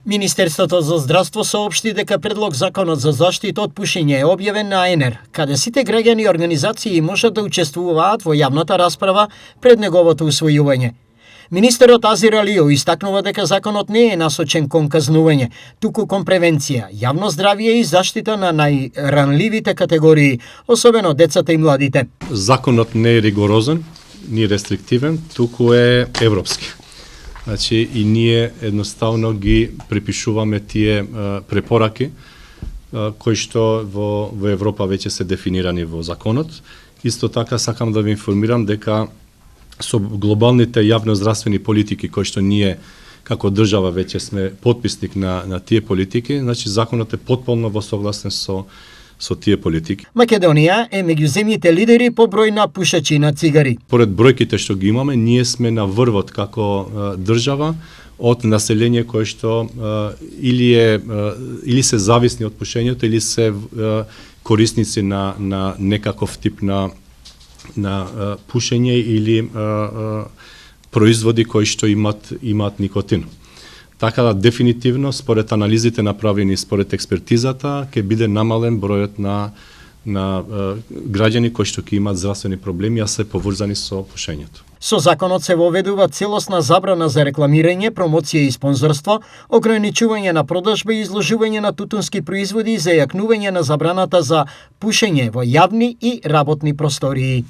Министерството за здравство соопшти дека предлог законот за заштита од пушење е објавен на АНР, каде сите граѓани и организации можат да учествуваат во јавната расправа пред неговото усвојување. Министерот Азир Алио истакнува дека законот не е насочен кон казнување, туку кон превенција, јавно здравје и заштита на најранливите категории, особено децата и младите. Законот не е ригорозен, ни рестриктивен, туку е европски. Значи и ние едноставно ги припишуваме тие препораки кои што во Европа веќе се дефинирани во законот. Исто така сакам да ви информирам дека со глобалните јавноздравствени политики кои што ние како држава веќе сме потписник на тие политики, значи законот е потполно во согласен со тие политики. Македонија е меѓу земјите лидери по број на пушачи на цигари. Поред бројките што ги имаме, ние сме на врвот како држава од население кое што или се зависни од пушењето или се корисници на некаков тип на пушење или производи кои што имаат никотин. Така да дефинитивно според анализите направени според експертизата ќе биде намален бројот на граѓани кои што ќе имаат здравствени проблеми, а се поврзани со пушењето. Со законот се воведува целосна забрана за рекламирање, промоција и спонзорство, ограничување на продажба и изложување на тутунски производи и зајакнување на забраната за пушење во јавни и работни простории.